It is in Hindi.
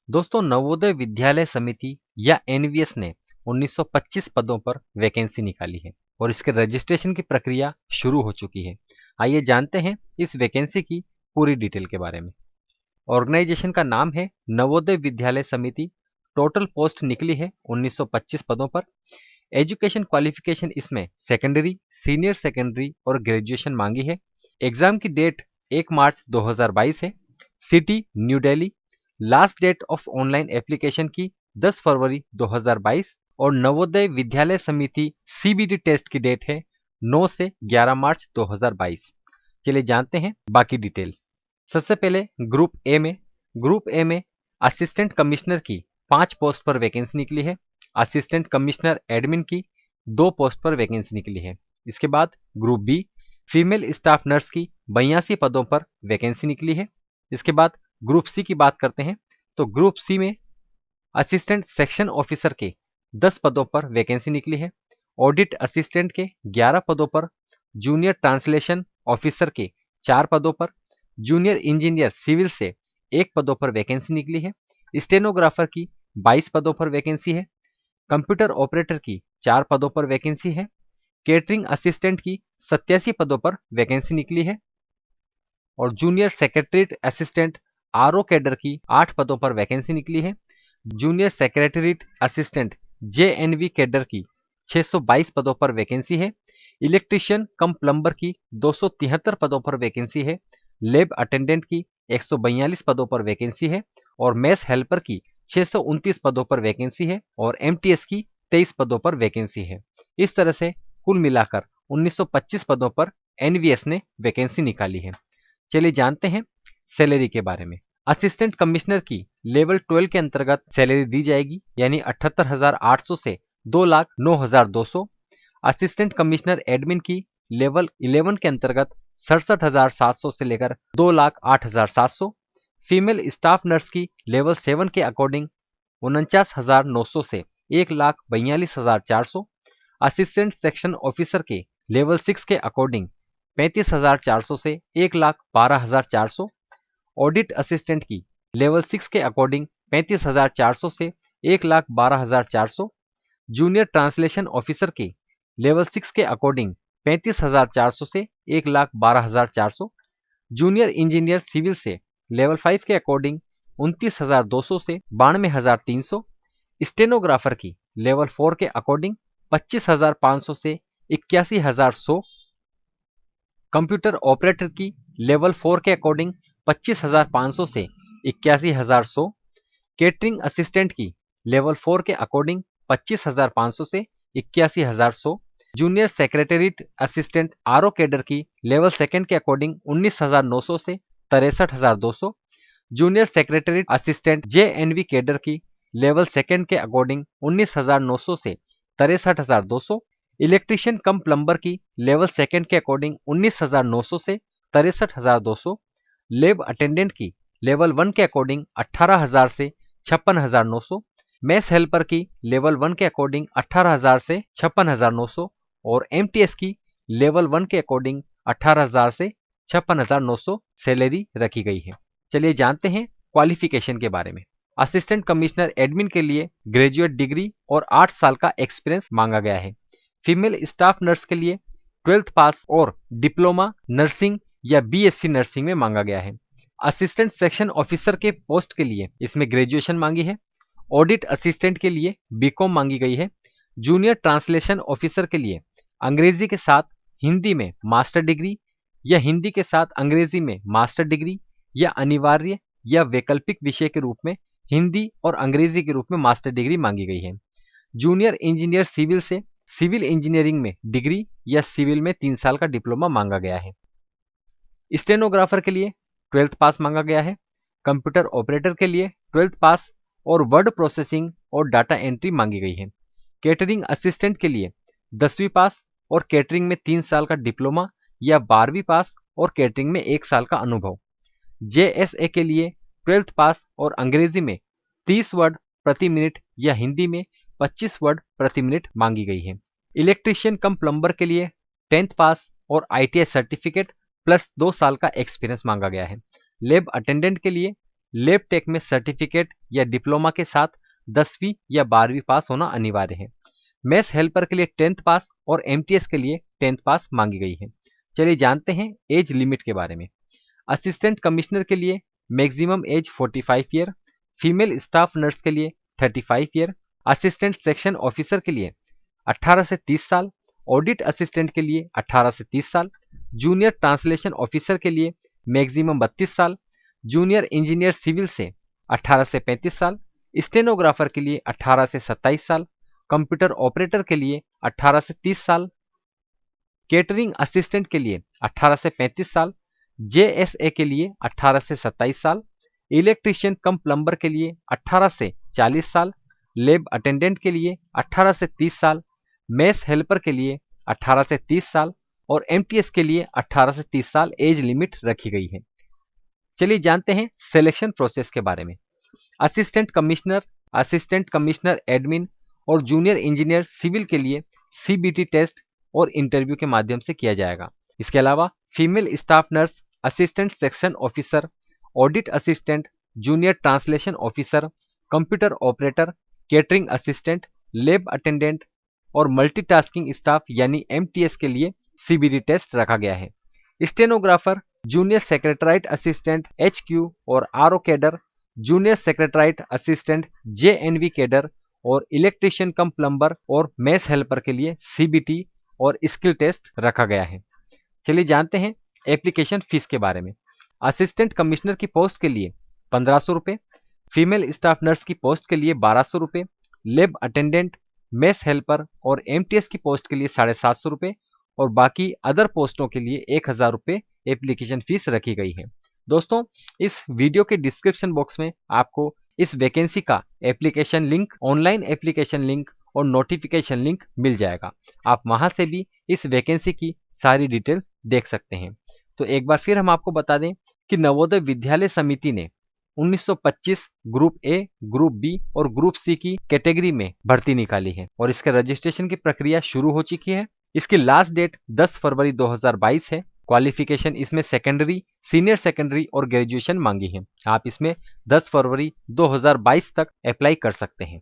दोस्तों, नवोदय विद्यालय समिति या एनवीएस ने 1925 पदों पर वैकेंसी निकाली है और इसके रजिस्ट्रेशन की प्रक्रिया शुरू हो चुकी है। आइए जानते हैं इस वैकेंसी की पूरी डिटेल के बारे में। ऑर्गेनाइजेशन का नाम है नवोदय विद्यालय समिति। टोटल पोस्ट निकली है 1925 पदों पर। एजुकेशन क्वालिफिकेशन इसमें सेकेंडरी, सीनियर सेकेंडरी और ग्रेजुएशन मांगी है। एग्जाम की डेट 1 मार्च 2022 है। City new Delhi. Last date of online application की 10 फरवरी 2022 और नवोदय विद्यालय समिति सीबीटी टेस्ट की डेट है 9 से 11 मार्च 2022। चलिए जानते हैं बाकी डिटेल। सबसे पहले ग्रुप ए में असिस्टेंट कमिश्नर की 5 पोस्ट पर वैकेंसी निकली है। असिस्टेंट कमिश्नर एडमिन की 2 पोस्ट पर वैकेंसी निकली है। इसके बाद group B female staff nurse की 82 पदों पर वैकेंसी निकली है। इसके बाद ग्रुप सी की बात करते हैं तो ग्रुप सी में असिस्टेंट सेक्शन ऑफिसर के 10 पदों पर वैकेंसी निकली है। ऑडिट असिस्टेंट के 11 पदों पर, जूनियर ट्रांसलेशन ऑफिसर के 4 पदों पर, जूनियर इंजीनियर सिविल से 1 पदों पर वैकेंसी निकली है। स्टेनोग्राफर की 22 पदों पर वैकेंसी है। कंप्यूटर ऑपरेटर की 4 पदों पर वैकेंसी है। केटरिंग असिस्टेंट की 87 पदों पर वैकेंसी निकली है और junior secretariat assistant RO cadre की 8 पदों पर वैकेंसी निकली है। Junior secretariat assistant JNV cadre की 622 पदों पर वैकेंसी है। इलेक्ट्रीशियन कम प्लम्बर की 273 पदों पर वैकेंसी है। लैब अटेंडेंट की 142 पदों पर वैकेंसी है और मेस हेल्पर की 629 पदों पर वैकेंसी है और एमटीएस की 23 पदों पर वैकेंसी है। इस तरह से कुल मिलाकर 1925 पदों पर एनवीएस ने वैकेंसी निकाली है। चलिए जानते हैं सैलरी के बारे में। असिस्टेंट कमिश्नर की लेवल 12 के अंतर्गत सैलरी दी जाएगी, यानी 78,800 से 2,09,200। असिस्टेंट कमिश्नर एडमिन की लेवल 11 के अंतर्गत 67,700 से लेकर 2,08,700। फीमेल स्टाफ नर्स की लेवल 7 के अकॉर्डिंग 49,900 से 1,42,400। असिस्टेंट सेक्शन ऑफिसर के लेवल 6 के अकॉर्डिंग 35,400 से 1,12,400। ऑडिट असिस्टेंट की लेवल 6 के अकॉर्डिंग 35,400 से 1,12,400। जूनियर ट्रांसलेशन ऑफिसर के लेवल 6 के अकॉर्डिंग 35,400 से 1,12,400। जूनियर इंजीनियर सिविल से लेवल 5 के अकॉर्डिंग 29,200 से 92,300। स्टेनोग्राफर की लेवल 4 के अकॉर्डिंग 25,500 से 81,100। कंप्यूटर ऑपरेटर की लेवल 4 के अकॉर्डिंग 25,500 से 81,100। केटरिंग असिस्टेंट की लेवल 4 के अकॉर्डिंग 25,500 से 81,100। Junior secretariat assistant RO cadre की लेवल 2 के अकॉर्डिंग 19,900 से 63,200। Junior secretariat assistant JNV cadre की लेवल 2 के अकॉर्डिंग 19,900 से 63,200। इलेक्ट्रीशियन कम प्लम्बर की लेवल 2 के अकॉर्डिंग 19,900 से 63,200। लैब अटेंडेंट की लेवल 1 के अकॉर्डिंग 18,000 से 56,900। मेस हेल्पर की लेवल 1 के अकॉर्डिंग 18,000 से 56,900 और एमटीएस की लेवल 1 के अकॉर्डिंग 18,000 से 56,900 सैलरी रखी गई है। चलिए जानते हैं क्वालिफिकेशन के बारे में। असिस्टेंट कमिश्नर एडमिन के लिए ग्रेजुएट डिग्री और 8 साल का एक्सपीरियंस मांगा गया है। फीमेल स्टाफ नर्स के लिए 12th पास और डिप्लोमा नर्सिंग या बीएससी नर्सिंग में मांगा गया है। असिस्टेंट सेक्शन ऑफिसर के पोस्ट के लिए इसमें ग्रेजुएशन मांगी है। ऑडिट असिस्टेंट के लिए बीकॉम मांगी गई है। जूनियर ट्रांसलेशन ऑफिसर के लिए अंग्रेजी के साथ हिंदी में मास्टर डिग्री या हिंदी के साथ अंग्रेजी में मास्टर डिग्री या अनिवार्य या वैकल्पिक विषय के रूप में हिंदी और अंग्रेजी के रूप में मास्टर डिग्री मांगी गई है। जूनियर इंजीनियर सिविल से सिविल इंजीनियरिंग में डिग्री या सिविल में 3 साल का डिप्लोमा मांगा गया है। स्टेनोग्राफर के लिए 12th पास मांगा गया है। कंप्यूटर ऑपरेटर के लिए 12th पास और वर्ड प्रोसेसिंग और डाटा एंट्री मांगी गई है। केटरिंग असिस्टेंट के लिए 10वीं पास और केटरिंग में 3 साल का डिप्लोमा या 12वीं पास और केटरिंग में 1 साल का अनुभव। जेएसए के लिए 12th पास और अंग्रेजी में 30 वर्ड प्रति मिनट या हिंदी में 25 वर्ड प्रति मिनट मांगी गई है। इलेक्ट्रीशियन कम प्लम्बर के लिए 10th पास और आईटीआई सर्टिफिकेट प्लस 2 साल का एक्सपीरियंस मांगा गया है। लैब अटेंडेंट के लिए लैब टेक में सर्टिफिकेट या डिप्लोमा के साथ 10वीं या 12वीं पास होना अनिवार्य है। मेस हेल्पर के लिए 10th पास और एमटीएस के लिए 10th पास मांगी गई है। चलिए जानते हैं एज लिमिट के बारे में। असिस्टेंट कमिश्नर के लिए maximum age 45 year, female staff nurse के लिए 35 ईयर, असिस्टेंट सेक्शन ऑफिसर के लिए 18 से 30 साल, ऑडिट असिस्टेंट के लिए 18 से 30 साल, जूनियर ट्रांसलेशन ऑफिसर के लिए मैक्सिमम 32 साल, जूनियर इंजीनियर सिविल से 18 से 35 साल, स्टेनोग्राफर के लिए 18 से 27 साल, कंप्यूटर ऑपरेटर के लिए 18 से 30 साल, केटरिंग असिस्टेंट के लिए 18 से 35 साल, जेएसए के लिए 18 से 27 साल, इलेक्ट्रीशियन कम प्लम्बर के लिए 18 से 40 साल, लैब अटेंडेंट के लिए 18 से 30 साल, मेस हेल्पर के लिए 18 से 30 साल और एमटीएस के लिए 18 से 30 साल एज लिमिट रखी गई है। चलिए जानते हैं सिलेक्शन प्रोसेस के बारे में। असिस्टेंट कमिश्नर एडमिन और जूनियर इंजीनियर सिविल के लिए सीबीटी टेस्ट और इंटरव्यू के माध्यम से किया जाएगा। इसके अलावा female staff nurse, assistant section officer, audit assistant, junior translation officer, computer operator, catering assistant, lab attendant और मल्टीटास्किंग स्टाफ यानी एमटीएस के लिए सीबीटी टेस्ट रखा गया है। Stenographer, junior secretariat assistant HQ और RO cadre, junior secretariat assistant JNV cadre और इलेक्ट्रीशियन कम प्लम्बर और मेस हेल्पर के लिए सीबीटी और स्किल टेस्ट रखा गया है। चलिए जानते हैं एप्लीकेशन फीस के बारे में। असिस्टेंट कमिश्नर की पोस्ट के लिए 1500 रुपये, फीमेल स्टाफ नर्स की पोस्ट के लिए 1200 रुपये, लैब अटेंडेंट, मेस हेल्पर और एमटीएस की पोस्ट के लिए 750 रुपये और बाकी अदर पोस्टों के लिए 1000 रुपये एप्लीकेशन फीस रखी गई है। दोस्तों, इस वीडियो के डिस्क्रिप्शन बॉक्स में आपको इस वैकेंसी का application link, online application link और नोटिफिकेशन लिंक मिल जाएगा। आप वहां से भी इस वैकेंसी की सारी डिटेल देख सकते हैं। तो एक बार फिर हम आपको बता दें कि नवोदय विद्यालय समिति ने 1925 ग्रुप ए, ग्रुप बी और ग्रुप सी की कैटेगरी में भर्ती निकाली है और इसके रजिस्ट्रेशन की प्रक्रिया शुरू हो चुकी है। इसकी लास्ट डेट 10 फरवरी 2022 है। क्वालिफिकेशन इसमें सेकेंडरी, सीनियर सेकेंडरी और ग्रेजुएशन मांगी है। आप इसमें 10 फरवरी 2022 तक अप्लाई कर सकते हैं।